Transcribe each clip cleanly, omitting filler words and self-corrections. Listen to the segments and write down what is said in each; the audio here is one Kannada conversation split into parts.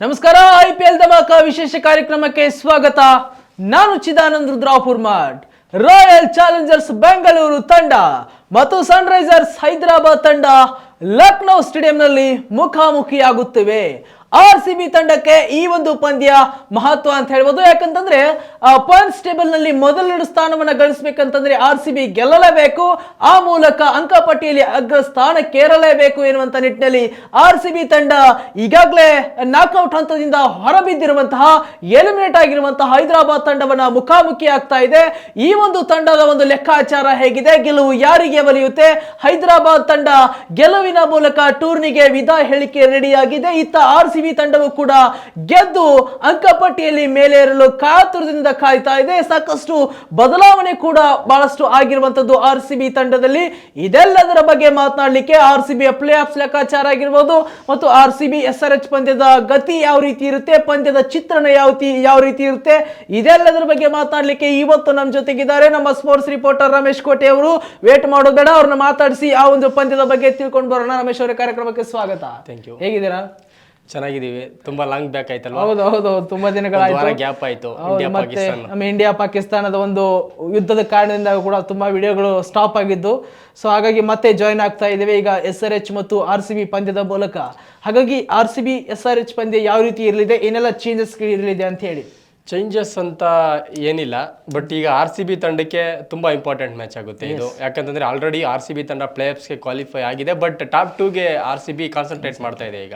ನಮಸ್ಕಾರ. IPL ಧಮಾಕ ವಿಶೇಷ ಕಾರ್ಯಕ್ರಮಕ್ಕೆ ಸ್ವಾಗತ. ನಾನು ಚಿದಾನಂದ್ ರುದ್ರಾಪುರ್ ಮಠ್. ರಾಯಲ್ ಚಾಲೆಂಜರ್ಸ್ ಬೆಂಗಳೂರು ತಂಡ ಮತ್ತು ಸನ್ರೈಸರ್ಸ್ ಹೈದರಾಬಾದ್ ತಂಡ ಲಕ್ನೋ ಸ್ಟೇಡಿಯಂನಲ್ಲಿ ಮುಖಾಮುಖಿಯಾಗುತ್ತಿವೆ. RCB ತಂಡಕ್ಕೆ ಈ ಒಂದು ಪಂದ್ಯ ಮಹತ್ವ ಅಂತ ಹೇಳ್ಬೋದು. ಯಾಕಂತಂದ್ರೆ ಪಾಯಿಂಟ್ಸ್ ಟೇಬಲ್ ನಲ್ಲಿ ಮೊದಲೆರಡು ಸ್ಥಾನವನ್ನ ಗಳಿಸಬೇಕಂತಂದ್ರೆ RCB ಗೆಲ್ಲಲೇಬೇಕು, ಆ ಮೂಲಕ ಅಂಕಪಟ್ಟಿಯಲ್ಲಿ ಅಗ್ರ ಸ್ಥಾನಕ್ಕೇರಲೇಬೇಕು ಎನ್ನುವಂತ ನಿಟ್ಟಿನಲ್ಲಿ RCB ತಂಡ ಈಗಾಗಲೇ ನಾಕ್ಔಟ್ ಹಂತದಿಂದ ಹೊರಬಿದ್ದಿರುವಂತಹ ಎಲಿಮಿನೇಟ್ ಆಗಿರುವಂತಹ ಹೈದರಾಬಾದ್ ತಂಡವನ್ನ ಮುಖಾಮುಖಿ ಆಗ್ತಾ ಇದೆ. ಈ ಒಂದು ತಂಡದ ಒಂದು ಲೆಕ್ಕಾಚಾರ ಹೇಗಿದೆ, ಗೆಲುವು ಯಾರಿಗೆ ಒಲಿಯುತ್ತೆ? ಹೈದರಾಬಾದ್ ತಂಡ ಗೆಲುವಿನ ಮೂಲಕ ಟೂರ್ನಿಗೆ ವಿದಾಯ ಹೇಳಿಕೆ ರೆಡಿಯಾಗಿದೆ. ಇತ್ತ RCB ತಂಡವು ಕೂಡ ಗೆದ್ದು ಅಂಕಪಟ್ಟಿಯಲ್ಲಿ ಮೇಲೇರಲು ಕಾತುರದಿಂದ ಕಾಯ್ತಾ ಇದೆ. ಸಾಕಷ್ಟು ಬದಲಾವಣೆ ಕೂಡ ಬಹಳಷ್ಟು ಆಗಿರುವಂತದ್ದು RCB ತಂಡದಲ್ಲಿ. ಇದೆಲ್ಲದರ ಬಗ್ಗೆ ಮಾತನಾಡಲಿಕ್ಕೆ RCB ಪ್ಲೇ ಆಫ್ಸ್ ಲೆಕ್ಕಾಚಾರ ಆಗಿರ್ಬೋದು ಮತ್ತು RCB SRH ಪಂದ್ಯದ ಗತಿ ಯಾವ ರೀತಿ ಇರುತ್ತೆ, ಪಂದ್ಯದ ಚಿತ್ರಣ ಯಾವ ರೀತಿ ಇರುತ್ತೆ, ಇದೆಲ್ಲದರ ಬಗ್ಗೆ ಮಾತನಾಡಲಿಕ್ಕೆ ಇವತ್ತು ನಮ್ಮ ಜೊತೆಗಿದ್ದಾರೆ ನಮ್ಮ ಸ್ಪೋರ್ಟ್ಸ್ ರಿಪೋರ್ಟರ್ ರಮೇಶ್ ಕೋಟೆ ಅವರು. ವೇಟ್ ಮಾಡೋದು ಬೇಡ, ಅವ್ರನ್ನ ಮಾತಾಡಿಸಿ ಆ ಒಂದು ಪಂದ್ಯದ ಬಗ್ಗೆ ತಿಳ್ಕೊಂಡು ಬರೋಣ. ರಮೇಶ್ ಅವರ ಕಾರ್ಯಕ್ರಮಕ್ಕೆ ಸ್ವಾಗತ. Thank you. ಹೇಗಿದ್ದೀರಾ? ಚೆನ್ನಾಗಿದ್ದೀವಿ. ತುಂಬಾ ಲಾಂಗ್ ಬ್ಯಾಕ್ ಆಯ್ತಲ್ವಾ? ಹೌದು, ತುಂಬಾ ದಿನಗಳಾಯ್ತು, ಗ್ಯಾಪ್ ಆಯ್ತು. ಮತ್ತೆ ನಮ್ಮ ಇಂಡಿಯಾ ಪಾಕಿಸ್ತಾನದ ಒಂದು ಯುದ್ಧದ ಕಾರಣದಿಂದ ಕೂಡ ತುಂಬಾ ವಿಡಿಯೋಗಳು ಸ್ಟಾಪ್ ಆಗಿದ್ದು, ಸೊ ಹಾಗಾಗಿ ಮತ್ತೆ ಜಾಯಿನ್ ಆಗ್ತಾ ಇದ್ದೇವೆ ಈಗ SRH ಮತ್ತು RCB ಪಂದ್ಯದ ಮೂಲಕ. ಹಾಗಾಗಿ RCB SRH ಪಂದ್ಯ ಯಾವ ರೀತಿ ಇರಲಿದೆ, ಏನೆಲ್ಲ ಚೇಂಜಸ್ ಇರಲಿದೆ ಅಂತ ಹೇಳಿ. ಚೇಂಜಸ್ ಅಂತ ಏನಿಲ್ಲ, ಬಟ್ ಈಗ RCB ತಂಡಕ್ಕೆ ತುಂಬಾ ಇಂಪಾರ್ಟೆಂಟ್ ಮ್ಯಾಚ್ ಆಗುತ್ತೆ ಇದು. ಯಾಕಂತಂದ್ರೆ ಆಲ್ರೆಡಿ RCB ತಂಡ ಪ್ಲೇ ಆಫ್ಸ್ಗೆ ಕ್ವಾಲಿಫೈ ಆಗಿದೆ, ಬಟ್ ಟಾಪ್ 2ಗೆ RCB ಕಾನ್ಸಂಟ್ರೇಟ್ ಮಾಡ್ತಾ ಇದೆ ಈಗ.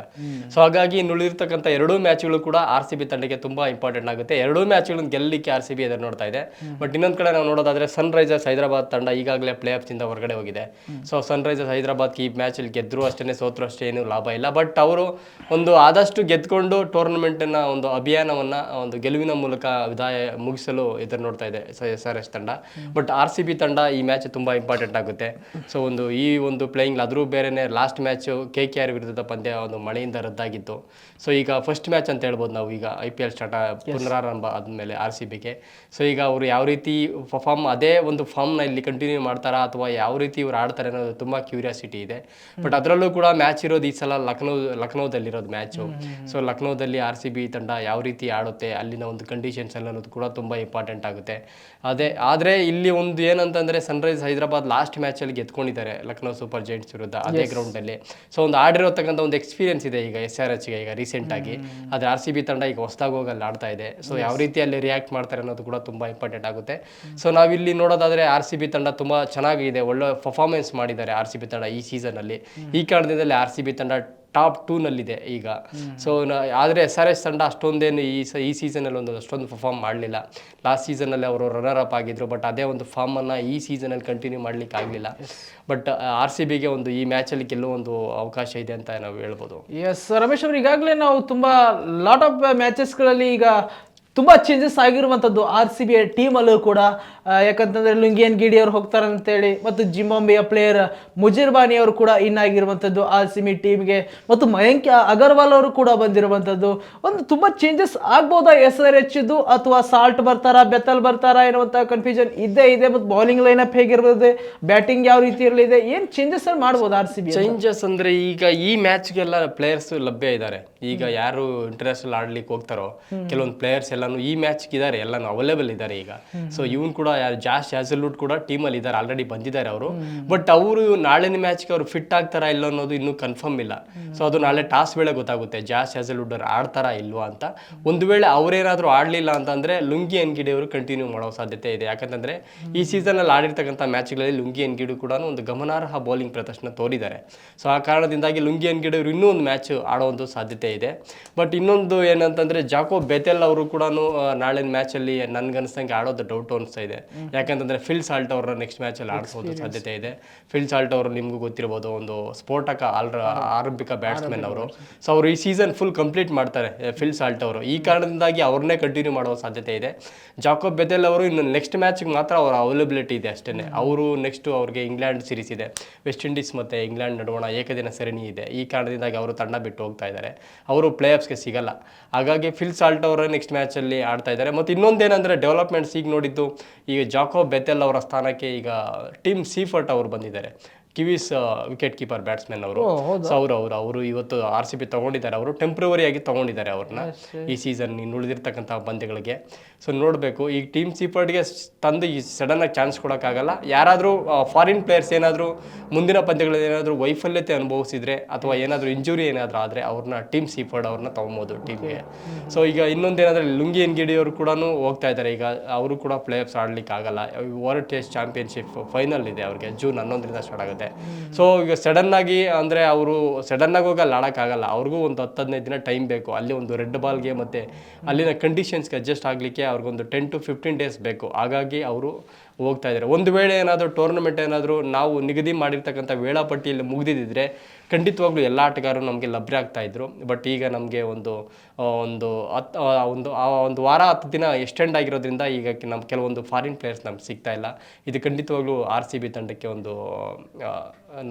ಸೊ ಹಾಗಾಗಿ ಉಳಿದಿರ್ತಕ್ಕಂಥ ಎರಡೂ ಮ್ಯಾಚ್ಗಳು ಕೂಡ RCB ತಂಡಕ್ಕೆ ತುಂಬಾ ಇಂಪಾರ್ಟೆಂಟ್ ಆಗುತ್ತೆ. ಎರಡೂ ಮ್ಯಾಚ್ಗಳನ್ನು ಗೆಲ್ಲಲಿಕ್ಕೆ RCB ಎದುರು ನೋಡ್ತಾ ಇದೆ. ಬಟ್ ಇನ್ನೊಂದು ಕಡೆ ನಾವು ನೋಡೋದಾದ್ರೆ ಸನ್ರೈಸರ್ಸ್ ಹೈದರಾಬಾದ್ ತಂಡ ಈಗಾಗಲೇ ಪ್ಲೇ ಆಫ್ಸ್ ಇಂದ ಹೊರಗಡೆ ಹೋಗಿದೆ. ಸೊ ಸನ್ರೈಸರ್ಸ್ ಹೈದರಾಬಾದ್ಗೆ ಈ ಮ್ಯಾಚಲ್ಲಿ ಗೆದ್ರು ಅಷ್ಟೇ, ಸೋತ್ರು ಅಷ್ಟೇ, ಏನು ಲಾಭ ಇಲ್ಲ. ಬಟ್ ಅವರು ಒಂದು ಆದಷ್ಟು ಗೆದ್ಕೊಂಡು ಟೂರ್ನಮೆಂಟ್ನ ಒಂದು ಅಭಿಯಾನವನ್ನ ಒಂದು ಗೆಲುವಿನ ಮೂಲಕ ವಿದಾಯ ಮುಗಿಸಲು ಎದುರು ನೋಡ್ತಾ ಇದೆ SRH ತಂಡ. ಬಟ್ RCB ತಂಡ ಈ ಮ್ಯಾಚ್ ತುಂಬಾ ಇಂಪಾರ್ಟೆಂಟ್ ಆಗುತ್ತೆ. ಸೊ ಈ ಒಂದು ಪ್ಲೇಯಿಂಗ್ ಅದ್ರೂ ಬೇರೆನೆ ಲಾಸ್ಟ್ ಮ್ಯಾಚ್ KKR ವಿರುದ್ಧದ ಪಂದ್ಯ ಒಂದು ಮಳೆಯಿಂದ ರದ್ದಾಗಿತ್ತು. ಸೊ ಈಗ ಫಸ್ಟ್ ಮ್ಯಾಚ್ ಅಂತ ಹೇಳ್ಬೋದು ನಾವು, ಈಗ IPL ಸ್ಟಾರ್ಟ್ ಪುನರಾರಂಭ ಆದ್ಮೇಲೆ RCBಗೆ. ಸೊ ಈಗ ಅವರು ಯಾವ ರೀತಿ ಅದೇ ಒಂದು ಫಾರ್ಮ್ನ ಇಲ್ಲಿ ಕಂಟಿನ್ಯೂ ಮಾಡ್ತಾರಾ ಅಥವಾ ಯಾವ ರೀತಿ ಇವ್ರು ಆಡ್ತಾರೆ ಅನ್ನೋದು ತುಂಬಾ ಕ್ಯೂರಿಯಾಸಿಟಿ ಇದೆ. ಬಟ್ ಅದರಲ್ಲೂ ಕೂಡ ಮ್ಯಾಚ್ ಇರೋದು ಈ ಸಲ ಲಕ್ನೋದಲ್ಲಿರೋದು ಮ್ಯಾಚು. ಸೊ ಲಕ್ನೋದಲ್ಲಿ RCB ತಂಡ ಯಾವ ರೀತಿ ಆಡುತ್ತೆ, ಅಲ್ಲಿನ ಒಂದು ಕಂಡೀಷನ್ಸ್ ಅನ್ನೋದು ಕೂಡ ತುಂಬಾ ಇಂಪಾರ್ಟೆಂಟ್ ಆಗುತ್ತೆ. ಆದರೆ ಇಲ್ಲಿ ಒಂದು ಏನಂತಂದ್ರೆ ಸನ್ರೈಸ್ ಹೈದರಾಬಾದ್ ಲಾಸ್ಟ್ ಮ್ಯಾಚ್ ಅಲ್ಲಿ ಗೆದ್ಕೊಂಡಿದ್ದಾರೆ ಲಕ್ನೋ ಸೂಪರ್ ಜೈಂಟ್ಸ್ ವಿರುದ್ಧ ಅದೇ ಗ್ರೌಂಡ್ ಅಲ್ಲಿ. ಸೊ ಒಂದು ಆಡಿರತಕ್ಕಂಥ ಒಂದು ಎಕ್ಸ್ಪೀರಿಯನ್ಸ್ ಇದೆ ಈಗ SRHಗೆ ಈಗ ರೀಸೆಂಟ್ ಆಗಿ. ಆದ್ರೆ RCB ತಂಡ ಈಗ ಹೊಸದಾಗಿ ಹೋಗಿ ಅಲ್ಲಿ ಆಡ್ತಾ ಇದೆ. ಸೊ ಯಾವ ರೀತಿ ಅಲ್ಲಿ ರಿಯಾಕ್ಟ್ ಮಾಡ್ತಾರೆ ಅನ್ನೋದು ಕೂಡ ತುಂಬಾ ಇಂಪಾರ್ಟೆಂಟ್ ಆಗುತ್ತೆ. ಸೊ ನಾವಿಲ್ಲಿ ನೋಡೋದಾದ್ರೆ RCB ತಂಡ ತುಂಬಾ ಚೆನ್ನಾಗಿದೆ, ಒಳ್ಳೆ ಪರ್ಫಾರ್ಮೆನ್ಸ್ ಮಾಡಿದ್ದಾರೆ RCB ತಂಡ ಈ ಸೀಸನ್ ಅಲ್ಲಿ. ಈ ಕಾರಣದಿಂದಲೇ RCB ತಂಡ ಟಾಪ್ 2ನಲ್ಲಿದೆ ಈಗ. ಸೊ ಆದರೆ SRH ತಂಡ ಅಷ್ಟೊಂದೇನು ಈ ಸೀಸನಲ್ಲಿ ಅಷ್ಟೊಂದು ಪರ್ಫಾರ್ಮ್ ಮಾಡಲಿಲ್ಲ. ಲಾಸ್ಟ್ ಸೀಸನಲ್ಲಿ ಅವರು ರನ್ನರ್ ಅಪ್ ಆಗಿದ್ರು, ಬಟ್ ಅದೇ ಒಂದು ಫಾರ್ಮನ್ನು ಈ ಸೀಸನಲ್ಲಿ ಕಂಟಿನ್ಯೂ ಮಾಡಲಿಕ್ಕೆ ಆಗಲಿಲ್ಲ. ಬಟ್ RCBಗೆ ಒಂದು ಈ ಮ್ಯಾಚಲ್ಲಿ ಗೆಲ್ಲುವ ಒಂದು ಅವಕಾಶ ಇದೆ ಅಂತ ನಾವು ಹೇಳ್ಬೋದು. ಎಸ್ ರಮೇಶ್ ಅವರು, ಈಗಾಗಲೇ ನಾವು ತುಂಬ ಲಾಟ್ ಆಫ್ ಮ್ಯಾಚಸ್ಗಳಲ್ಲಿ ಈಗ ತುಂಬ ಚೇಂಜಸ್ ಆಗಿರುವಂಥದ್ದು RCB ಟೀಮಲ್ಲೂ ಕೂಡ. ಯಾಕಂತಂದರೆ ಲುಂಗಿಯನ್ ಗಿಡಿ ಅವರು ಹೋಗ್ತಾರೆ ಅಂತೇಳಿ, ಮತ್ತು ಜಿಂಬಾಬ್ವೆಯ ಪ್ಲೇಯರ್ ಮುಜಿರ್ ಬಾನಿ ಅವರು ಕೂಡ ಇನ್ ಆಗಿರುವಂಥದ್ದು RCB ಟೀಮ್ಗೆ, ಮತ್ತು ಮಯಾಂಕ್ ಅಗರ್ವಾಲ್ ಅವರು ಕೂಡ ಬಂದಿರುವಂಥದ್ದು. ಒಂದು ತುಂಬ ಚೇಂಜಸ್ ಆಗ್ಬೋದಾ SRHದು, ಅಥವಾ ಸಾಲ್ಟ್ ಬರ್ತಾರಾ, ಬೆತ್ತಲ್ ಬರ್ತಾರಾ ಎನ್ನುವಂಥ ಕನ್ಫ್ಯೂಷನ್ ಇದ್ದೇ ಇದೆ. ಮತ್ತು ಬೌಲಿಂಗ್ ಲೈನಪ್ ಹೇಗಿರ್ಬೋದು, ಬ್ಯಾಟಿಂಗ್ ಯಾವ ರೀತಿ ಇರಲಿದೆ, ಏನು ಚೇಂಜಸ್ ಮಾಡ್ಬೋದು RCB? ಚೇಂಜಸ್ ಅಂದರೆ ಈಗ ಈ ಮ್ಯಾಚ್ಗೆಲ್ಲ ಪ್ಲೇಯರ್ಸ್ ಲಭ್ಯ ಇದ್ದಾರೆ. ಈಗ ಯಾರು ಇಂಟರ್ನ್ಯಾಷನಲ್ ಆಡ್ಲಿಕ್ಕೆ ಹೋಗ್ತಾರೋ ಕೆಲವೊಂದು ಪ್ಲೇಯರ್ಸ್ ಎಲ್ಲಾನು ಈ ಮ್ಯಾಚ್ಗೆ ಇದ್ದಾರೆ, ಎಲ್ಲಾನು ಅವೈಲೇಬಲ್ ಇದ್ದಾರೆ ಈಗ. ಸೊ ಇವನ್ ಕೂಡ ಜಾಶ್ ಹ್ಯಾಸಲ್ವುಡ್ ಕೂಡ ಟೀಮಲ್ಲಿ ಇದ್ದಾರೆ, ಆಲ್ರೆಡಿ ಬಂದಿದ್ದಾರೆ ಅವರು. ಬಟ್ ಅವರು ನಾಳಿನ ಮ್ಯಾಚ್ಗೆ ಅವರು ಫಿಟ್ ಆಗ್ತಾರಾ ಇಲ್ಲ ಅನ್ನೋದು ಇನ್ನೂ ಕನ್ಫರ್ಮ್ ಇಲ್ಲ. ಸೊ ಅದು ನಾಳೆ ಟಾಸ್ ವೇಳೆ ಗೊತ್ತಾಗುತ್ತೆ ಜಾಶ್ ಹ್ಯಾಸಲ್ವುಡ್ ಅವ್ರು ಆಡ್ತಾರಾ ಇಲ್ವಾ ಅಂತ. ಒಂದು ವೇಳೆ ಅವರೇನಾದ್ರೂ ಆಡ್ಲಿಲ್ಲ ಅಂತಂದ್ರೆ ಲುಂಗಿ ಎನ್ಗಿಡಿ ಅವರು ಕಂಟಿನ್ಯೂ ಮಾಡೋ ಸಾಧ್ಯತೆ ಇದೆ. ಯಾಕಂತಂದ್ರೆ ಈ ಸೀಸನ್ ಅಲ್ಲಿ ಆಡಿರ್ತಕ್ಕಂಥ ಮ್ಯಾಚ್ಗಳಲ್ಲಿ ಲುಂಗಿ ಎನ್ಗಿಡಿ ಕೂಡ ಒಂದು ಗಮನಾರ್ಹ ಬೌಲಿಂಗ್ ಪ್ರದರ್ಶನ ತೋರಿದ್ದಾರೆ. ಸೊ ಆ ಕಾರಣದಿಂದಾಗಿ ಲುಂಗಿ ಎನ್ಗಿಡಿ ಅವರು ಇನ್ನೂ ಒಂದು ಮ್ಯಾಚ್ ಆಡೋ ಒಂದು ಸಾಧ್ಯತೆ ಇದೆ. ಬಟ್ ಇನ್ನೊಂದು ಏನಂತಂದ್ರೆ ಜಾಕೋಬ್ ಬೆತೆಲ್ ಅವರು ಕೂಡ ನಾಳಿನ ಮ್ಯಾಚಲ್ಲಿ ನನ್ಗನ್ಸ್ದಂಗೆ ಆಡೋದು ಡೌಟ್ ಅನಿಸ್ತಾ ಇದೆ. ಯಾಕಂತಂದ್ರೆ ಫಿಲ್ ಸಾಲ್ಟ್ ಅವರ ನೆಕ್ಸ್ಟ್ ಮ್ಯಾಚಲ್ಲಿ ಆಡಿಸೋದು ಸಾಧ್ಯತೆ ಇದೆ. ಫಿಲ್ ಸಾಲ್ಟ್ ಅವರು ನಿಮಗೂ ಗೊತ್ತಿರ್ಬೋದು, ಒಂದು ಸ್ಫೋಟಕ ಆರಂಭಿಕ ಬ್ಯಾಟ್ಸ್ಮನ್ ಅವರು. ಸೊ ಅವರು ಈ ಸೀಸನ್ ಫುಲ್ ಕಂಪ್ಲೀಟ್ ಮಾಡ್ತಾರೆ ಫಿಲ್ ಸಾಲ್ಟ್ ಅವರು. ಈ ಕಾರಣದಿಂದಾಗಿ ಅವ್ರನ್ನೇ ಕಂಟಿನ್ಯೂ ಮಾಡುವ ಸಾಧ್ಯತೆ ಇದೆ. ಜಾಕೋಬ್ ಬೆತೆಲ್ ಅವರು ಇನ್ನು ನೆಕ್ಸ್ಟ್ ಮ್ಯಾಚ್ಗೆ ಮಾತ್ರ ಅವರ ಅವೈಲಬಿಲಿಟಿ ಇದೆ ಅಷ್ಟೇ. ಅವರು ನೆಕ್ಸ್ಟ್ ಅವ್ರಿಗೆ ಇಂಗ್ಲೆಂಡ್ ಸೀರೀಸ್ ಇದೆ, ವೆಸ್ಟ್ ಇಂಡೀಸ್ ಮತ್ತು ಇಂಗ್ಲೆಂಡ್ ನಡುವಣ ಏಕದಿನ ಸರಣಿ ಇದೆ. ಈ ಕಾರಣದಿಂದಾಗಿ ಅವರು ತಂಡ ಬಿಟ್ಟು ಹೋಗ್ತಾ ಇದ್ದಾರೆ, ಅವರು ಪ್ಲೇ ಆಫ್ಸ್ಗೆ ಸಿಗಲ್ಲ. ಹಾಗಾಗಿ ಫಿಲ್ ಸಾಲ್ಟ್ ಅವರ ನೆಕ್ಸ್ಟ್ ಮ್ಯಾಚಲ್ಲಿ ಆಡ್ತಾ ಇದ್ದಾರೆ. ಮತ್ತು ಇನ್ನೊಂದೇನೆಂದರೆ ಡೆವಲಪ್ಮೆಂಟ್ಸ್ ಈಗ ನೋಡಿದ್ದು, ಈಗ ಜಾಕೋಬ್ ಬೆತೆಲ್ ಅವರ ಸ್ಥಾನಕ್ಕೆ ಈಗ ಟಿಮ್ ಸೀಫರ್ಟ್ ಅವರು ಬಂದಿದ್ದಾರೆ. ಕಿವೀಸ್ ವಿಕೆಟ್ ಕೀಪರ್ ಬ್ಯಾಟ್ಸ್ಮನ್ ಅವರು. ಸೊ ಅವರು ಇವತ್ತು RCB ತಗೊಂಡಿದ್ದಾರೆ. ಅವರು ಟೆಂಪ್ರವರಿ ಆಗಿ ತಗೊಂಡಿದ್ದಾರೆ ಅವ್ರನ್ನ ಈ ಸೀಸನ್ ಇನ್ನು ಉಳಿದಿರ್ತಕ್ಕಂಥ ಪಂದ್ಯಗಳಿಗೆ. ಸೊ ನೋಡಬೇಕು ಈಗ ಟೀಮ್ ಸೀಫರ್ಡ್ಗೆ ತಂದು ಈ ಸಡನ್ ಆಗಿ ಚಾನ್ಸ್ ಕೊಡೋಕ್ಕಾಗಲ್ಲ. ಯಾರಾದರೂ ಫಾರಿನ್ ಪ್ಲೇಯರ್ಸ್ ಏನಾದರೂ ಮುಂದಿನ ಪಂದ್ಯಗಳಲ್ಲಿ ಏನಾದರೂ ವೈಫಲ್ಯತೆ ಅನುಭವಿಸಿದ್ರೆ ಅಥವಾ ಏನಾದರೂ ಇಂಜುರಿ ಏನಾದರೂ ಆದರೆ ಅವ್ರನ್ನ ಟೀಮ್ ಸೀಫರ್ಡ್ ಅವ್ರನ್ನ ತೊಗೊಬೋದು ಟೀಮ್ಗೆ. ಸೊ ಈಗ ಇನ್ನೊಂದೇನಾದರೆ ಲುಂಗಿ ಎನ್ಗಿಡಿ ಅವರು ಕೂಡ ಹೋಗ್ತಾ ಇದ್ದಾರೆ. ಈಗ ಅವರು ಕೂಡ ಪ್ಲೇ ಆಫ್ಸ್ ಆಡ್ಲಿಕ್ಕೆ ಆಗಲ್ಲ. ವರ್ಲ್ಡ್ ಟೆಸ್ಟ್ ಚಾಂಪಿಯನ್ಶಿಪ್ ಫೈನಲ್ ಇದೆ ಅವ್ರಿಗೆ, ಜೂನ್ 11ರಿಂದ ಸ್ಟಾರ್ಟ್ ಆಗುತ್ತೆ. ಸೊ ಈಗ ಸಡನ್ ಆಗಿ ಅಂದರೆ ಅವರು ಸಡನ್ ಆಗಿ ಹೋಗಿ ಅಲ್ಲಿ ಆಡೋಕ್ಕಾಗಲ್ಲ. ಅವ್ರಿಗೂ ಒಂದು 10-15 ದಿನ ಟೈಮ್ ಬೇಕು. ಅಲ್ಲಿ ಒಂದು ರೆಡ್ ಬಾಲ್ಗೆ ಮತ್ತು ಅಲ್ಲಿನ ಕಂಡೀಷನ್ಸ್ಗೆ ಅಡ್ಜಸ್ಟ್ ಆಗಲಿಕ್ಕೆ ಅವ್ರಿಗೊಂದು 10 to 15 days ಬೇಕು. ಹಾಗಾಗಿ ಅವರು ಹೋಗ್ತಾ ಇದ್ದಾರೆ. ಒಂದು ವೇಳೆ ಏನಾದರೂ ಟೂರ್ನಮೆಂಟ್ ಏನಾದರೂ ನಾವು ನಿಗದಿ ಮಾಡಿರ್ತಕ್ಕಂಥ ವೇಳಾಪಟ್ಟಿಯಲ್ಲಿ ಮುಗಿದಿದ್ದರೆ ಖಂಡಿತವಾಗ್ಲೂ ಎಲ್ಲ ಆಟಗಾರರು ನಮಗೆ ಲಭ್ಯ ಆಗ್ತಾ ಇದ್ರು. ಬಟ್ ಈಗ ನಮಗೆ ಒಂದು ವಾರ 10 ದಿನ ಎಕ್ಸ್ಟೆಂಡ್ ಆಗಿರೋದ್ರಿಂದ ಈಗ ಕೆಲವೊಂದು ಫಾರಿನ್ ಪ್ಲೇಯರ್ಸ್ ನಮ್ಗೆ ಸಿಗ್ತಾ ಇಲ್ಲ. ಇದು ಖಂಡಿತವಾಗ್ಲೂ RCB ತಂಡಕ್ಕೆ ಒಂದು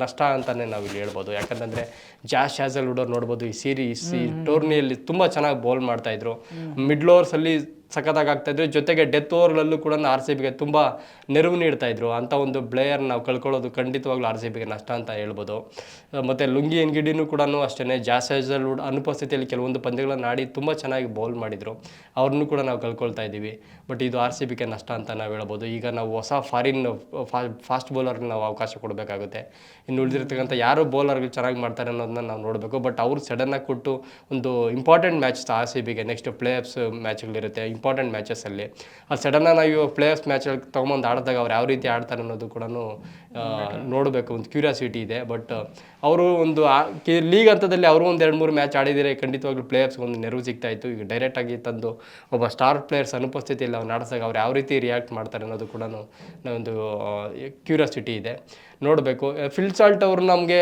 ನಷ್ಟ ಅಂತಲೇ ನಾವು ಇಲ್ಲಿ ಹೇಳ್ಬೋದು. ಯಾಕಂತಂದರೆ ಜಾಶ್ ಹ್ಯಾಸಲ್ವುಡ್ ನೋಡ್ಬೋದು ಈ ಟೂರ್ನಿಯಲ್ಲಿ ತುಂಬ ಚೆನ್ನಾಗಿ ಬೌಲ್ ಮಾಡ್ತಾಯಿದ್ರು. ಮಿಡ್ಲ್ ಓವರ್ಸಲ್ಲಿ ಸಖತ್ತಾಗಿ ಆಗ್ತಾಯಿದ್ರು. ಜೊತೆಗೆ ಡೆತ್ ಓವರ್ಗಳಲ್ಲೂ ಕೂಡ RCBಗೆ ತುಂಬ ನೆರವು ನೀಡ್ತಾಯಿದ್ರು. ಅಂಥ ಒಂದು ಪ್ಲೇಯರ್ ನಾವು ಕಳ್ಕೊಳ್ಳೋದು ಖಂಡಿತವಾಗ್ಲೂ RCBಗೆ ನಷ್ಟ ಅಂತ ಹೇಳ್ಬೋದು. ಮತ್ತು ಲುಂಗಿ ಎನ್ಗಿಡಿನೂ ಕೂಡ ಅಷ್ಟೇ ಜಾಶ್ ಹ್ಯಾಸಲ್ವುಡ್ ಅನುಪಸ್ಥಿತಿಯಲ್ಲಿ ಕೆಲವೊಂದು ಪಂದ್ಯಗಳನ್ನು ಆಡಿ ತುಂಬ ಚೆನ್ನಾಗಿ ಬೌಲ್ ಮಾಡಿದರು. ಅವ್ರನ್ನೂ ಕೂಡ ನಾವು ಕಳ್ಕೊಳ್ತಾ ಇದ್ದೀವಿ. ಬಟ್ ಇದು RCBಗೆ ನಷ್ಟ ಅಂತ ನಾವು ಹೇಳ್ಬೋದು. ಈಗ ನಾವು ಹೊಸ ಫಾರಿನ್ ಫಾಸ್ಟ್ ಬೌಲರ್ಗೆ ನಾವು ಅವಕಾಶ ಕೊಡಬೇಕಾಗುತ್ತೆ. ಇನ್ನು ಉಳಿದಿರ್ತಕ್ಕಂಥ ಯಾರು ಬೌಲರ್ಗಳು ಚೆನ್ನಾಗಿ ಮಾಡ್ತಾರೆ ಅನ್ನೋದನ್ನ ನಾವು ನೋಡಬೇಕು. ಬಟ್ ಅವ್ರು ಸಡನ್ನಾಗಿ ಕೊಟ್ಟು ಒಂದು ಇಂಪಾರ್ಟೆಂಟ್ ಮ್ಯಾಚ್ RCBಗೆ ನೆಕ್ಸ್ಟ್ ಪ್ಲೇ ಆಫ್ಸ್ ಮ್ಯಾಚ್ಗಳಿರುತ್ತೆ ಇಂಪಾರ್ಟೆಂಟ್ ಮ್ಯಾಚಸ್ಸಲ್ಲಿ. ಅದು ಸಡನ್ನಾಗಿ ನಾವು ಪ್ಲೇ ಆಫ್ಸ್ ಮ್ಯಾಚಲ್ಲಿ ತೊಗೊಂಬಂದು ಆಡಿದಾಗ ಅವ್ರು ಯಾವ ರೀತಿ ಆಡ್ತಾರೆ ಅನ್ನೋದು ಕೂಡ ನೋಡಬೇಕು, ಒಂದು ಕ್ಯೂರಿಯಾಸಿಟಿ ಇದೆ. ಬಟ್ ಅವರು ಒಂದು ಲೀಗ್ ಹಂತದಲ್ಲಿ ಅವರು ಒಂದು 2-3 ಮ್ಯಾಚ್ ಆಡಿದರೆ ಖಂಡಿತವಾಗ್ಲೂ ಪ್ಲೇ ಆಫ್ಸ್ಗೆ ಒಂದು ನೆರವು ಸಿಗ್ತಾ ಇತ್ತು. ಈಗ ಡೈರೆಕ್ಟಾಗಿ ತಂದು ಒಬ್ಬ ಸ್ಟಾರ್ ಪ್ಲೇಯರ್ಸ್ ಅನುಪಸ್ಥಿತಿಯಲ್ಲಿ ಅವ್ರು ಆಡಿಸಿದಾಗ ಅವ್ರು ಯಾವ ರೀತಿ ರಿಯಾಕ್ಟ್ ಮಾಡ್ತಾರೆ ಅನ್ನೋದು ಕೂಡ ಒಂದು ಕ್ಯೂರಿಯಾಸಿಟಿ ಇದೆ. ನೋಡಬೇಕು. ಫಿಲ್ ಸಾಲ್ಟ್ ಅವರು ನಮಗೆ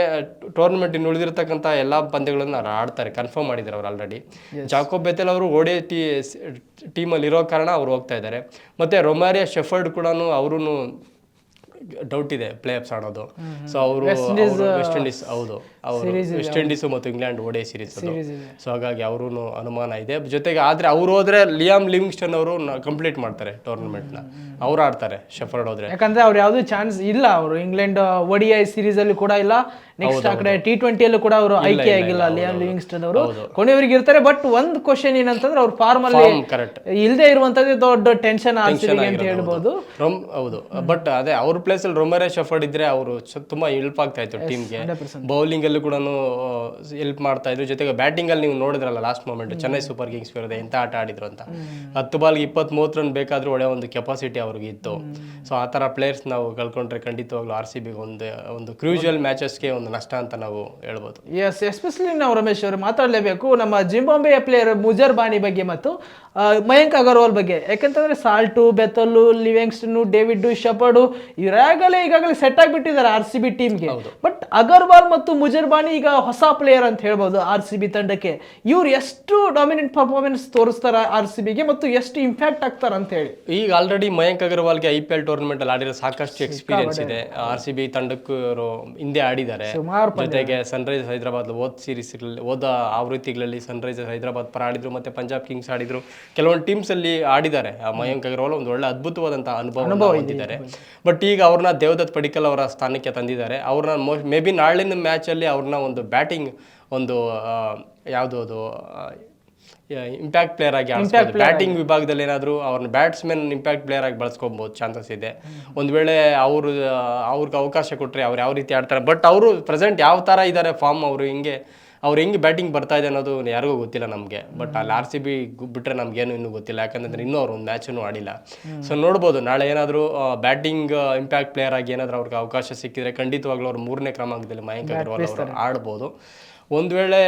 ಟೂರ್ನಮೆಂಟ್ ಇನ್ನು ಉಳಿದಿರ್ತಕ್ಕಂಥ ಎಲ್ಲ ಪಂದ್ಯಗಳನ್ನು ಅವ್ರು ಆಡ್ತಾರೆ, ಕನ್ಫರ್ಮ್ ಮಾಡಿದ್ದಾರೆ ಅವ್ರು ಆಲ್ರೆಡಿ. ಜಾಕೋಬ್ ಬೆಥೆಲ್ ಅವರು ODI ಟೀಮಲ್ಲಿ ಇರೋ ಕಾರಣ ಅವ್ರು ಹೋಗ್ತಾ ಇದ್ದಾರೆ. ಮತ್ತು ರೊಮಾರಿಯಾ ಶೆಫರ್ಡ್ ಕೂಡ ಅವರು ಡೌಟ್ ಇದೆ ಪ್ಲೇ ಆಫ್ಸ್ ಆಡೋದು. ಸೊ ಅವರು ವೆಸ್ಟ್ ಇಂಡೀಸ್ ಅವರು ವೆಸ್ಟ್ ಇಂಡೀಸು ಮತ್ತು ಇಂಗ್ಲೆಂಡ್ ODI ಸೀರೀಸ್ ಅದು. ಸೊ ಹಾಗಾಗಿ ಅವರು ಅನುಮಾನ ಇದೆ. ಜೊತೆಗೆ ಆದರೆ ಅವ್ರು ಹೋದ್ರೆ ಲಿಯಾಮ್ ಲಿವಿಂಗ್ಸ್ಟನ್ ಅವರು ಕಂಪ್ಲೀಟ್ ಮಾಡ್ತಾರೆ ಟೂರ್ನಮೆಂಟ್ನ, ಅವ್ರು ಆಡ್ತಾರೆ ಶೆಫರ್ಡ್ ಹೋದ್ರೆ. ಯಾಕಂದ್ರೆ ಅವ್ರು ಯಾವುದೂ ಚಾನ್ಸ್ ಇಲ್ಲ. ಅವರು ಇಂಗ್ಲೆಂಡ್ ODI ಸೀರೀಸ್ ಅಲ್ಲಿ ಕೂಡ ಇಲ್ಲ, ನೆಕ್ಸ್ಟ್ ಆ ಕಡೆ T20 ಅಲ್ಲೂ ಕೂಡ ಅವರು ಆಯ್ಕೆ ಆಗಿಲ್ಲ ಲಿಯಾಮ್ ಲಿವಿಂಗ್ಸ್ಟನ್ ಅವರು. ಕೊನೆಯವರಿಗೆ ಇರ್ತಾರೆ. ಬಟ್ ಒಂದು ಕ್ವಶನ್ ಏನಂತಂದ್ರೆ ಅವ್ರ ಫಾರ್ಮ್ ಅಲ್ಲಿ ಇಲ್ಲದೆ ಇರುವಂತದ್ದು ದೊಡ್ಡ ಟೆನ್ಷನ್ RCB ಅಂತ ಹೇಳ್ಬೋದು. ಹೌದು. ಬಟ್ ಅದೇ ಅವ್ರ ಪ್ಲೇಸ್ ಅಲ್ಲಿ ರೊಮಾರಿಯಾ ಶೆಫರ್ಡ್ ಇದ್ರೆ ಅವರು ತುಂಬಾ ಹೆಲ್ಪ್ ಆಗ್ತಾ ಇತ್ತು ಟೀಮ್ಗೆ. ಬೌಲಿಂಗ್ ಅಲ್ಲೂ ಕೂಡ ಹೆಲ್ಪ್ ಮಾಡ್ತಾ ಇದ್ರು. ಜೊತೆಗೆ ಬ್ಯಾಟಿಂಗ್ ಅಲ್ಲಿ ನೀವು ನೋಡಿದ್ರಲ್ಲ last moment Chennai Super Kings ವಿರುದ್ಧ ಎಂತ ಆಟ ಆಡಿದ್ರು ಅಂತ. 10 ಬಾಲ್ಗೆ 20-30 ರನ್ ಬೇಕಾದ್ರೂ ಒಳ್ಳೆ ಒಂದು ಕೆಪಾಸಿಟಿ ಅವ್ರಿಗೆ ಇತ್ತು. ಸೊ ಆ ಥರ ಪ್ಲೇಯರ್ಸ್ ನಾವು ಕಳ್ಕೊಂಡ್ರೆ ಖಂಡಿತವಾಗ್ಲೂ RCBಗೆ ಒಂದು ಕ್ರೂಷಿಯಲ್ ಮ್ಯಾಚಸ್ಗೆ ಒಂದು ನಷ್ಟ ಅಂತ ನಾವು ಹೇಳ್ಬೋದು. ಎಸ್ಪೆಷಲಿ ನಾವು ರಮೇಶ್ ಅವರು ಮಾತಾಡಲೇಬೇಕು ನಮ್ಮ ಜಿಂಬಾಬ್ವೆಯ ಪ್ಲೇಯರ್ ಮುಜರ್ ಬಾನಿ ಬಗ್ಗೆ ಮತ್ತು ಮಯಾಂಕ್ ಅಗರ್ವಾಲ್ ಬಗ್ಗೆ. ಯಾಕಂತಂದ್ರೆ ಸಾಲ್ಟು, ಬೆಥಲ್ಲು, ಲಿವಿಂಗ್ಸ್ಟನ್, ಡೇವಿಡ್ ಶೆಫರ್ಡು ಈಗಾಗಲೇ ಸೆಟ್ ಆಗಿಬಿಟ್ಟಿದ್ದಾರೆ RCB ಟೀಮ್ಗೆ. ಬಟ್ ಅಗರ್ವಾಲ್ ಮತ್ತು ಮುಜರ್ ಬಾನಿ ಈಗ ಹೊಸ ಪ್ಲೇಯರ್ ಅಂತ ಹೇಳ್ಬೋದು RCB ತಂಡಕ್ಕೆ. ಇವ್ರು ಎಷ್ಟು ಡಾಮಿನೆಂಟ್ ಪರ್ಫಾರ್ಮೆನ್ಸ್ ತೋರಿಸ್ತಾರ RCBಗೆ ಮತ್ತು ಎಷ್ಟು ಇಂಪ್ಯಾಕ್ಟ್ ಆಗ್ತಾರ ಅಂತ ಹೇಳಿ. ಈಗ ಆಲ್ರೆಡಿ ಮಯಾಂಕ್ ಅಗರ್ವಾಲ್ಗೆ IPL ಟೂರ್ನಮೆಂಟ್ ಅಲ್ಲಿ ಆಡಿರೋ ಸಾಕಷ್ಟು ಎಕ್ಸ್ಪೀರಿಯನ್ಸ್ ಇದೆ. RCB ತಂಡಕ್ಕೂ ಹಿಂದೆ ಆಡಿದ್ದಾರೆ. ಜೊತೆಗೆ ಸನ್ರೈಸರ್ಸ್ ಹೈದರಾಬಾದ್ ಹೋದ ಆವೃತ್ತಿಗಳಲ್ಲಿ ಸನ್ರೈಸರ್ಸ್ ಹೈದರಾಬಾದ್ ಪರ ಆಡಿದ್ರು, ಮತ್ತೆ ಪಂಜಾಬ್ ಕಿಂಗ್ಸ್ ಆಡಿದ್ರು, ಕೆಲವೊಂದು ಟೀಮ್ಸ್ ಅಲ್ಲಿ ಆಡಿದ್ದಾರೆ. ಮಯಾಂಕ್ ಅಗರ್ವಾಲ್ ಒಂದು ಒಳ್ಳೆ ಅದ್ಭುತವಾದಂತಹ ಅನುಭವ ಹೊಂದಿದ್ದಾರೆ. ಬಟ್ ಈಗ ಅವ್ರನ್ನ ದೇವದತ್ ಪಡಿಕ್ಕಲ್ ಅವರ ಸ್ಥಾನಕ್ಕೆ ತಂದಿದ್ದಾರೆ. ಅವ್ರನ್ನ ಮೇ ಬಿ ನಾಳಿನ ಮ್ಯಾಚ್ ಅಲ್ಲಿ ಅವ್ರನ್ನ ಒಂದು ಬ್ಯಾಟಿಂಗ್ ಒಂದು ಯಾವುದು ಅದು ಇಂಪ್ಯಾಕ್ಟ್ ಪ್ಲೇಯರ್ ಆಗಿ ಆಡಿಸ್ಬೋದು. ಬ್ಯಾಟಿಂಗ್ ವಿಭಾಗದಲ್ಲಿ ಏನಾದರೂ ಅವ್ರನ್ನ ಬ್ಯಾಟ್ಸ್ಮನ್ ಇಂಪ್ಯಾಕ್ಟ್ ಪ್ಲೇಯರ್ ಆಗಿ ಬಳಸ್ಕೊಬೋದು ಚಾನ್ಸಸ್ ಇದೆ. ಒಂದು ವೇಳೆ ಅವ್ರಿಗೆ ಅವಕಾಶ ಕೊಟ್ಟರೆ ಅವ್ರು ಯಾವ ರೀತಿ ಆಡ್ತಾರೆ. ಬಟ್ ಅವರು ಪ್ರೆಸೆಂಟ್ ಯಾವ ಥರ ಇದ್ದಾರೆ ಫಾರ್ಮ್, ಅವ್ರು ಹೆಂಗೆ ಬ್ಯಾಟಿಂಗ್ ಬರ್ತಾ ಇದೆ ಅನ್ನೋದು ಯಾರಿಗೂ ಗೊತ್ತಿಲ್ಲ ನಮಗೆ. ಬಟ್ ಅಲ್ಲಿ RCB ಬಿಟ್ಟರೆ ನಮಗೇನು ಇನ್ನೂ ಗೊತ್ತಿಲ್ಲ. ಯಾಕಂತಂದ್ರೆ ಇನ್ನೂ ಅವ್ರು ಒಂದು ಮ್ಯಾಚನ್ನು ಆಡಿಲ್ಲ. ಸೊ ನೋಡ್ಬೋದು ನಾಳೆ ಏನಾದರೂ ಬ್ಯಾಟಿಂಗ್ ಇಂಪ್ಯಾಕ್ಟ್ ಪ್ಲೇಯರ್ ಆಗಿ ಏನಾದರೂ ಅವ್ರಿಗೆ ಅವಕಾಶ ಸಿಕ್ಕಿದ್ರೆ ಖಂಡಿತವಾಗ್ಲೂ ಅವ್ರು 3ನೇ ಕ್ರಮಾಂಕದಲ್ಲಿ ಮಯಾಂಕ್ ಅಗರ್ವಾಲ್ ಅವರು ಆಡ್ಬೋದು. ಒಂದು ವೇಳೆ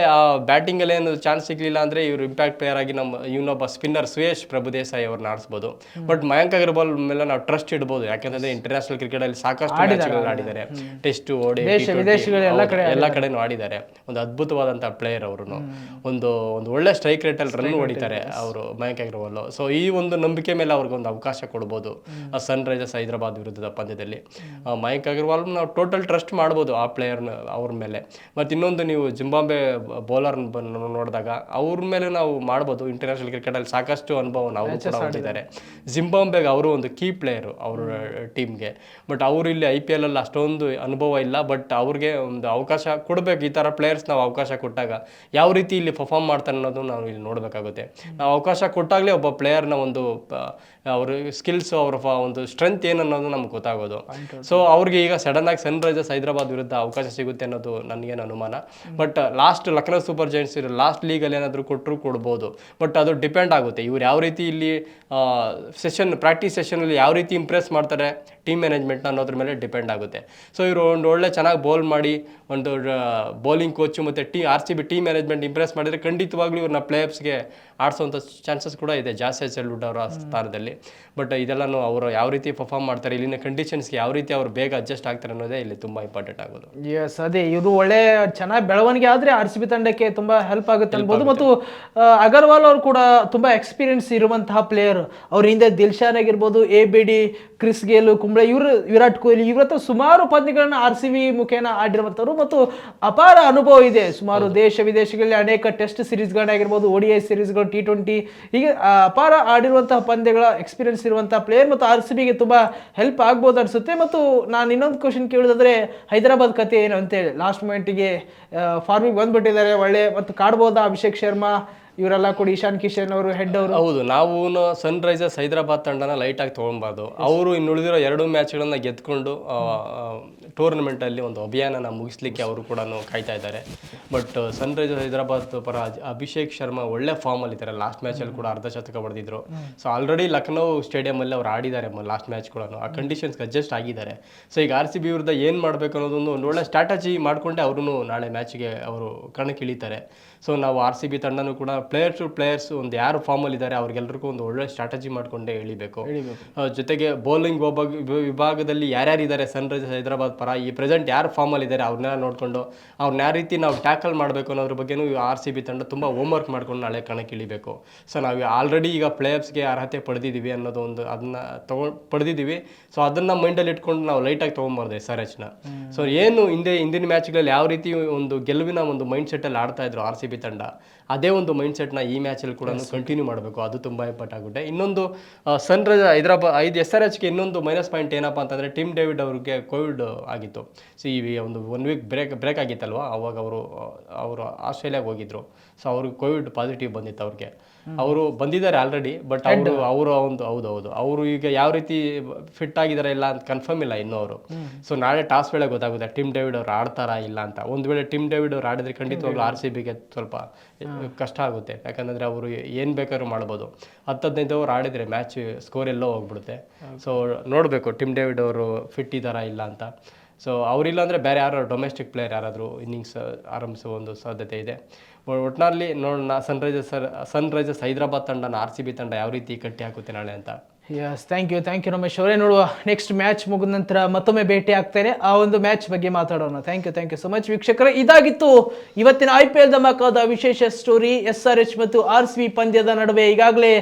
ಬ್ಯಾಟಿಂಗಲ್ಲಿ ಏನು ಚಾನ್ಸ್ ಸಿಗಲಿಲ್ಲ ಅಂದರೆ ಇವರು ಇಂಪ್ಯಾಕ್ಟ್ ಪ್ಲೇಯರ್ ಆಗಿ ಇವನೊಬ್ಬ ಸ್ಪಿನ್ನರ್ ಸುಯೇಶ್ ಪ್ರಭುದೇಸಾಯಿ ಅವ್ರನ್ನ ಆಡಿಸ್ಬೋದು. ಬಟ್ ಮಯಾಂಕ್ ಅಗರ್ವಾಲ್ ಮೇಲೆ ನಾವು ಟ್ರಸ್ಟ್ ಇಡ್ಬೋದು. ಯಾಕಂತಂದ್ರೆ ಇಂಟರ್ನ್ಯಾಷನಲ್ ಕ್ರಿಕೆಟಲ್ಲಿ ಸಾಕಷ್ಟು ಮ್ಯಾಚ್ಗಳು ಆಡಿದ್ದಾರೆ. ಟೆಸ್ಟ್, ODI, ಎಲ್ಲ ಕಡೆನೂ ಆಡಿದ್ದಾರೆ. ಒಂದು ಅದ್ಭುತವಾದಂಥ ಪ್ಲೇಯರ್ ಅವರು. ಒಂದು ಒಳ್ಳೆ ಸ್ಟ್ರೈಕ್ ರೇಟಲ್ಲಿ ರನ್ ಹೊಡಿತಾರೆ ಅವರು ಮಯಾಂಕ್ ಅಗರ್ವಾಲ್. ಸೊ ಈ ಒಂದು ನಂಬಿಕೆ ಮೇಲೆ ಅವ್ರಿಗೆ ಒಂದು ಅವಕಾಶ ಕೊಡ್ಬೋದು ಸನ್ರೈಸರ್ಸ್ ಹೈದರಾಬಾದ್ ವಿರುದ್ಧದ ಪಂದ್ಯದಲ್ಲಿ. ಮಯಾಂಕ್ ಅಗರ್ವಾಲ್ ನಾವು ಟೋಟಲ್ ಟ್ರಸ್ಟ್ ಮಾಡ್ಬೋದು ಆ ಪ್ಲೇಯರ್ನ ಅವ್ರ ಮೇಲೆ. ಮತ್ತು ಇನ್ನೊಂದು ನೀವು ಜಿಂಬಾಬ್ವೆ ಬೌಲರ್ ನೋಡಿದಾಗ ಅವ್ರ ಮೇಲೆ ನಾವು ಮಾಡ್ಬೋದು. ಇಂಟರ್ನ್ಯಾಷನಲ್ ಕ್ರಿಕೆಟಲ್ಲಿ ಸಾಕಷ್ಟು ಅನುಭವ ನಾವು ಕೂಡ ಹೊಂದಿದ್ದಾರೆ. ಜಿಂಬಾಬ್ವೆಗೆ ಅವರು ಒಂದು ಕೀ ಪ್ಲೇಯರು ಅವ್ರ ಟೀಮ್ಗೆ. ಬಟ್ ಅವರು ಇಲ್ಲಿ IPL ಅಲ್ಲಿ ಅಷ್ಟೊಂದು ಅನುಭವ ಇಲ್ಲ. ಬಟ್ ಅವ್ರಿಗೆ ಒಂದು ಅವಕಾಶ ಕೊಡಬೇಕು. ಈ ಥರ ಪ್ಲೇಯರ್ಸ್ ನಾವು ಅವಕಾಶ ಕೊಟ್ಟಾಗ ಯಾವ ರೀತಿ ಇಲ್ಲಿ ಪರ್ಫಾರ್ಮ್ ಮಾಡ್ತಾರೆ ಅನ್ನೋದು ನಾವು ಇಲ್ಲಿ ನೋಡಬೇಕಾಗುತ್ತೆ. ನಾವು ಅವಕಾಶ ಕೊಟ್ಟಾಗಲೇ ಒಬ್ಬ ಪ್ಲೇಯರ್ನ ಒಂದು ಅವ್ರ ಸ್ಕಿಲ್ಸ್, ಅವರ ಒಂದು ಸ್ಟ್ರೆಂತ್ ಏನು ಅನ್ನೋದು ನಮ್ಗೆ ಗೊತ್ತಾಗೋದು. ಸೊ ಅವ್ರಿಗೆ ಈಗ ಸಡನ್ ಆಗಿ ಸನ್ರೈಸರ್ಸ್ ಹೈದರಾಬಾದ್ ವಿರುದ್ಧ ಅವಕಾಶ ಸಿಗುತ್ತೆ ಅನ್ನೋದು ನನಗೇನು ಅನುಮಾನ. But last Lucknow super giants last ಲೀಗಲ್ಲಿ ಏನಾದರೂ ಕೊಟ್ಟರು ಕೊಡ್ಬೋದು. ಬಟ್ ಅದು ಡಿಪೆಂಡ್ ಆಗುತ್ತೆ ಇವ್ರು ಯಾವ ರೀತಿ ಇಲ್ಲಿ ಪ್ರಾಕ್ಟೀಸ್ ಸೆಷನಲ್ಲಿ ಯಾವ ರೀತಿ ಇಂಪ್ರೆಸ್ ಮಾಡ್ತಾರೆ ಟೀಮ್ ಮ್ಯಾನೇಜ್ಮೆಂಟ್ನ ಅನ್ನೋದ್ರ ಮೇಲೆ ಡಿಪೆಂಡ್ ಆಗುತ್ತೆ. ಸೊ ಇವರು ಒಂದು ಒಳ್ಳೆ ಚೆನ್ನಾಗಿ ಬೌಲ್ ಮಾಡಿ ಒಂದು ಬೌಲಿಂಗ್ ಕೋಚು ಮತ್ತು RCB ಟೀಮ್ ಮ್ಯಾನೇಜ್ಮೆಂಟ್ ಇಂಪ್ರೆಸ್ ಮಾಡಿದರೆ ಖಂಡಿತವಾಗ್ಲೂ ಇವ್ರನ್ನ ಪ್ಲೇಯರ್ಸ್ಗೆ ಆಡಿಸೋಂಥ ಚಾನ್ಸಸ್ ಕೂಡ ಇದೆ ಜಾಸ್ತಿ ಸೆಲ್ವುಡ್ ಅವರ ಸ್ಥಾನದಲ್ಲಿ. ಬಟ್ ಇದೆಲ್ಲನೂ ಅವರು ಯಾವ ರೀತಿ ಪರ್ಫಾರ್ಮ್ ಮಾಡ್ತಾರೆ, ಇಲ್ಲಿನ ಕಂಡೀಷನ್ಸ್ಗೆ ಯಾವ ರೀತಿ ಅವ್ರು ಬೇಗ ಅಡ್ಜಸ್ಟ್ ಆಗ್ತಾರೆ ಅನ್ನೋದೇ ಇಲ್ಲಿ ತುಂಬ ಇಂಪಾರ್ಟೆಂಟ್ ಆಗೋದು. ಎಸ್, ಅದೇ ಇವರು ಒಳ್ಳೆ ಚೆನ್ನಾಗಿ ಬೆಳವಣಿಗೆ ಆದರೆ RCB ತಂಡಕ್ಕೆ ತುಂಬ ಹೆಲ್ಪ್ ಆಗುತ್ತೆ ಅನ್ಬೋದು. ಮತ್ತು ಅಗರ್ವಾಲ್ ಅವರು ಕೂಡ ತುಂಬ ಎಕ್ಸ್ಪೀರಿಯನ್ಸ್ ಇರುವಂತಹ ಪ್ಲೇಯರ್. ಅವ್ರ ಹಿಂದೆ ದಿಲ್ಶಾನ್ ಆಗಿರ್ಬೋದು, ABD, ಕ್ರಿಸ್ ಗೇಲ್, ಕುಂಬ್ಳೆ, ಇವರು ವಿರಾಟ್ ಕೊಹ್ಲಿ ಇವರತ್ರ ಸುಮಾರು ಪಂದ್ಯಗಳನ್ನ RCB ಮುಖೇನ ಆಡಿರುವಂಥವ್ರು ಮತ್ತು ಅಪಾರ ಅನುಭವ ಇದೆ. ಸುಮಾರು ದೇಶ ವಿದೇಶಗಳಲ್ಲಿ ಅನೇಕ ಟೆಸ್ಟ್ ಸಿರೀಸ್ಗಳನ್ನಾಗಿರ್ಬೋದು, ODI ಸಿರೀಸ್ಗಳು, T20 ಹೀಗೆ ಅಪಾರ ಆಡಿರುವಂತಹ ಪಂದ್ಯಗಳ ಎಕ್ಸ್ಪೀರಿಯನ್ಸ್ ಇರುವಂತಹ ಪ್ಲೇಯರ್ ಮತ್ತು RCBಗೆ ತುಂಬ ಹೆಲ್ಪ್ ಆಗ್ಬೋದು ಅನಿಸುತ್ತೆ. ಮತ್ತು ನಾನು ಇನ್ನೊಂದು ಕ್ವಶನ್ ಕೇಳೋದಾದ್ರೆ ಹೈದರಾಬಾದ್ ಕತೆ ಏನು ಅಂತೇಳಿ ಲಾಸ್ಟ್ ಮೊಮೆಂಟಿಗೆ ಫಾರ್ಮಿಗೆ ಬಂದ್ಬಿಟ್ಟಿದ್ದಾರೆ ಒಳ್ಳೆ, ಮತ್ತು ಕಾಡ್ಬೋದಾ ಅಭಿಷೇಕ್ ಶರ್ಮಾ ಇವರೆಲ್ಲ ಕೂಡ, ಇಶಾನ್ ಕಿಶನ್ ಅವರು ಹೆಡ್ ಅವರು? ಹೌದು, ನಾವು ಸನ್ರೈಸರ್ಸ್ ಹೈದರಾಬಾದ್ ತಂಡನ ಲೈಟಾಗಿ ತೊಗೊಳ್ಬಾರ್ದು. ಅವರು ಇನ್ನುಳಿದಿರೋ 2 ಮ್ಯಾಚ್ಗಳನ್ನು ಗೆದ್ಕೊಂಡು ಟೂರ್ನಮೆಂಟಲ್ಲಿ ಒಂದು ಅಭಿಯಾನನ ಮುಗಿಸ್ಲಿಕ್ಕೆ ಅವರು ಕೂಡ ಕಾಯ್ತಾ ಇದ್ದಾರೆ. ಬಟ್ ಸನ್ರೈಸರ್ಸ್ ಹೈದರಾಬಾದ್ ಪರ ಅಭಿಷೇಕ್ ಶರ್ಮಾ ಒಳ್ಳೆ ಫಾರ್ಮಲ್ಲಿದ್ದಾರೆ. ಲಾಸ್ಟ್ ಮ್ಯಾಚಲ್ಲಿ ಕೂಡ ಅರ್ಧ ಶತಕ ಹೊಡೆದಿದ್ರು. ಸೊ ಆಲ್ರೆಡಿ ಲಕ್ನೋ ಸ್ಟೇಡಿಯಮಲ್ಲಿ ಅವ್ರು ಆಡಿದ್ದಾರೆ ಲಾಸ್ಟ್ ಮ್ಯಾಚ್ ಕೂಡ, ಆ ಕಂಡೀಷನ್ಸ್ಗೆ ಅಡ್ಜಸ್ಟ್ ಆಗಿದ್ದಾರೆ. ಸೊ ಈಗ RCB ವಿರುದ್ಧ ಏನು ಮಾಡಬೇಕು ಅನ್ನೋದೊಂದು ಒಂದು ಒಳ್ಳೆ ಸ್ಟ್ರಾಟಜಿ ಮಾಡಿಕೊಂಡೆ ಅವರು ನಾಳೆ ಮ್ಯಾಚ್ಗೆ ಅವರು ಕಣಕ್ಕಿಳಿತಾರೆ. ಸೊ ನಾವು RCB ತಂಡನೂ ಕೂಡ ಪ್ಲೇಯರ್ಸ್ ಟು ಪ್ಲೇಯರ್ಸ್ ಒಂದು ಯಾರು ಫಾರ್ಮಲ್ಲಿ ಇದ್ದಾರೆ ಅವ್ರಿಗೆಲ್ರಿಗೂ ಒಂದು ಒಳ್ಳೆ ಸ್ಟ್ರಾಟಜಿ ಮಾಡಿಕೊಂಡೇ ಎಳಿಬೇಕು. ಜೊತೆಗೆ ಬೌಲಿಂಗ್ ವಿಭಾಗದಲ್ಲಿ ಯಾರ್ಯಾರಿದ್ದಾರೆ ಸನ್ರೈಸರ್ಸ್ ಹೈದರಾಬಾದ್ ಪರ ಈ ಪ್ರೆಸೆಂಟ್ ಯಾರು ಫಾರ್ಮಲ್ಲಿ ಇದ್ದಾರೆ ಅವ್ರನ್ನೆಲ್ಲ ನೋಡಿಕೊಂಡು ಅವ್ರನ್ನ ಯಾವ ರೀತಿ ನಾವು ಟ್ಯಾಕಲ್ ಮಾಡಬೇಕು ಅನ್ನೋದ್ರ ಬಗ್ಗೆನೂ RCB ತಂಡ ತುಂಬ ಹೋಮ್ವರ್ಕ್ ಮಾಡ್ಕೊಂಡು ನಾಳೆ ಕಣಕ್ಕಿಳಿಬೇಕು. ಸೊ ನಾವು ಆಲ್ರೆಡಿ ಈಗ ಪ್ಲೇಯರ್ಸ್ಗೆ ಅರ್ಹತೆ ಪಡೆದಿದ್ದೀವಿ ಅನ್ನೋದು ಒಂದು ಅದನ್ನ ಪಡೆದಿದ್ದೀವಿ. ಸೊ ಅದನ್ನು ಮೈಂಡಲ್ಲಿ ಇಟ್ಕೊಂಡು ನಾವು ಲೈಟಾಗಿ ತೊಗೊಂಬಾರ್ದು SRHನ. ಸೊ ಏನು ಹಿಂದಿನ ಮ್ಯಾಚ್ಗಳಲ್ಲಿ ಯಾವ ರೀತಿ ಒಂದು ಗೆಲುವಿನ ಒಂದು ಮೈಂಡ್ ಸೆಟ್ಟಲ್ಲಿ ಆಡ್ತಾ ಇದ್ರು RCB ತಂಡ, ಅದೇ ಒಂದು ಮೈಂಡ್ ಸೆಟ್ನ ಈ ಮ್ಯಾಚಲ್ಲಿ ಕೂಡ ಕಂಟಿನ್ಯೂ ಮಾಡಬೇಕು. ಅದು ತುಂಬ ಇಂಪಾರ್ಟೆಂಟ್ ಆಗುತ್ತೆ. ಇನ್ನೊಂದು ಸನ್ರೈಸರ್ಸ್ ಹೈದರಾಬಾದ್ SRHಗೆ ಇನ್ನೊಂದು ಮೈನಸ್ ಪಾಯಿಂಟ್ ಏನಪ್ಪ ಅಂತಂದರೆ ಟಿಮ್ ಡೇವಿಡ್ ಅವ್ರಿಗೆ ಕೋವಿಡ್ ಆಗಿತ್ತು. ಸೊ ಈ ಒಂದು 1 ವೀಕ್ ಬ್ರೇಕ್ ಆಗಿತ್ತಲ್ವ, ಅವಾಗ ಅವರು ಆಸ್ಟ್ರೇಲಿಯಾಗೆ ಹೋಗಿದ್ರು. ಸೊ ಅವ್ರಿಗೆ ಕೋವಿಡ್ ಪಾಸಿಟಿವ್ ಬಂದಿತ್ತು ಅವ್ರಿಗೆ. ಅವರು ಬಂದಿದ್ದಾರೆ ಆಲ್ರೆಡಿ. ಬಟ್ ಅವರು ಹೌದು ಅವರು ಈಗ ಯಾವ ರೀತಿ ಫಿಟ್ ಆಗಿದ್ದಾರೆ ಇಲ್ಲ ಅಂತ ಕನ್ಫರ್ಮ್ ಇಲ್ಲ ಇನ್ನೂ ಅವರು. ಸೊ ನಾಳೆ ಟಾಸ್ ವೇಳೆ ಗೊತ್ತಾಗುತ್ತೆ ಟಿಮ್ ಡೇವಿಡ್ ಅವ್ರು ಆಡ್ತಾರಾ ಇಲ್ಲ ಅಂತ. ಒಂದು ವೇಳೆ ಟಿಮ್ ಡೇವಿಡ್ ಅವ್ರು ಆಡಿದ್ರೆ ಖಂಡಿತವಾಗ್ಲೂ RCBಗೆ ಸ್ವಲ್ಪ ಕಷ್ಟ ಆಗುತ್ತೆ. ಯಾಕಂದರೆ ಅವರು ಏನು ಬೇಕಾದ್ರೂ ಮಾಡ್ಬೋದು. 10-15 ಓವರ್ ಆಡಿದರೆ ಮ್ಯಾಚ್ ಸ್ಕೋರ್ ಎಲ್ಲೋ ಹೋಗ್ಬಿಡುತ್ತೆ. ಸೊ ನೋಡಬೇಕು ಟಿಮ್ ಡೇವಿಡ್ ಅವರು ಫಿಟ್ ಇದ್ದಾರಾ ಇಲ್ಲ ಅಂತ. ಸೊ ಅವರಿಲ್ಲ ಅಂದರೆ ಬೇರೆ ಯಾರು ಡೊಮೆಸ್ಟಿಕ್ ಪ್ಲೇಯರ್ ಯಾರಾದರೂ ಇನ್ನಿಂಗ್ಸ್ ಆರಂಭಿಸುವ ಒಂದು ಸಾಧ್ಯತೆ ಇದೆ. ಒಟ್ಟಿನಲ್ಲಿ ನೋಡೋಣ ಸನ್ರೈಸರ್ಸ್ ಹೈದರಾಬಾದ್ ತಂಡನ RCB ತಂಡ ಯಾವ ರೀತಿ ಕಟ್ಟಿ ಹಾಕುತ್ತೆ ನಾಳೆ ಅಂತ. ಯಸ್, ಥ್ಯಾಂಕ್ ಯು ರಮೇಶ್ ಅವರೇ. ನೋಡುವ ನೆಕ್ಸ್ಟ್ ಮ್ಯಾಚ್ ಮುಗಿದ ನಂತರ ಮತ್ತೊಮ್ಮೆ ಭೇಟಿ ಆಗ್ತೇನೆ, ಆ ಒಂದು ಮ್ಯಾಚ್ ಬಗ್ಗೆ ಮಾತಾಡೋಣ. ಥ್ಯಾಂಕ್ ಯು ಸೊ ಮಚ್ ವೀಕ್ಷಕರೇ. ಇದಾಗಿತ್ತು ಇವತ್ತಿನ IPL ಧಮಾಕಾದ ವಿಶೇಷ ಸ್ಟೋರಿ. SRH ಮತ್ತು RCB ಪಂದ್ಯದ ನಡುವೆ ಈಗಾಗಲೇ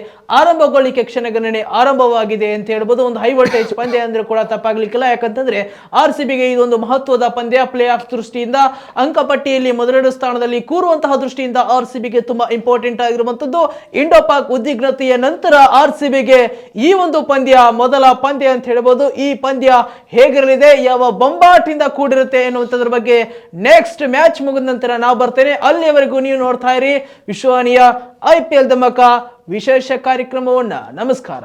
ಆರಂಭಗೊಳ್ಳಿಕ್ಕೆ ಕ್ಷಣಗಣನೆ ಆರಂಭವಾಗಿದೆ ಅಂತ ಹೇಳ್ಬೋದು. ಒಂದು ಹೈ ವೋಲ್ಟೇಜ್ ಪಂದ್ಯ ಅಂದ್ರೆ ಕೂಡ ತಪ್ಪಾಗ್ಲಿಕ್ಕಿಲ್ಲ. ಯಾಕಂತಂದ್ರೆ RCBಗೆ ಇದೊಂದು ಮಹತ್ವದ ಪಂದ್ಯ. ಪ್ಲೇ ಆಫ್ ದೃಷ್ಟಿಯಿಂದ, ಅಂಕಪಟ್ಟಿಯಲ್ಲಿ ಮೊದಲೆರಡು ಸ್ಥಾನದಲ್ಲಿ ಕೂರುವಂತಹ ದೃಷ್ಟಿಯಿಂದ RCBಗೆ ತುಂಬಾ ಇಂಪಾರ್ಟೆಂಟ್ ಆಗಿರುವಂತದ್ದು. ಇಂಡೋ-ಪಾಕ್ ಉದ್ವಿಗ್ನತೆಯ ನಂತರ RCBಗೆ ಈ ಒಂದು ಪಂದ್ಯ ಮೊದಲ ಪಂದ್ಯ ಅಂತ ಹೇಳ್ಬೋದು. ಈ ಪಂದ್ಯ ಹೇಗಿರಲಿದೆ, ಯಾವ ಬೊಂಬಾಟಿಂದ ಕೂಡಿರುತ್ತೆ ಎನ್ನುವಂಥದ್ರ ಬಗ್ಗೆ ನೆಕ್ಸ್ಟ್ ಮ್ಯಾಚ್ ಮುಗಿದ ನಂತರ ನಾವು ಬರ್ತೇನೆ. ಅಲ್ಲಿಯವರೆಗೂ ನೀವು ನೋಡ್ತಾ ಇರಿ ವಿಶ್ವವಾಣಿಯ IPL ಧಮಾಕ ವಿಶೇಷ ಕಾರ್ಯಕ್ರಮವನ್ನ. ನಮಸ್ಕಾರ.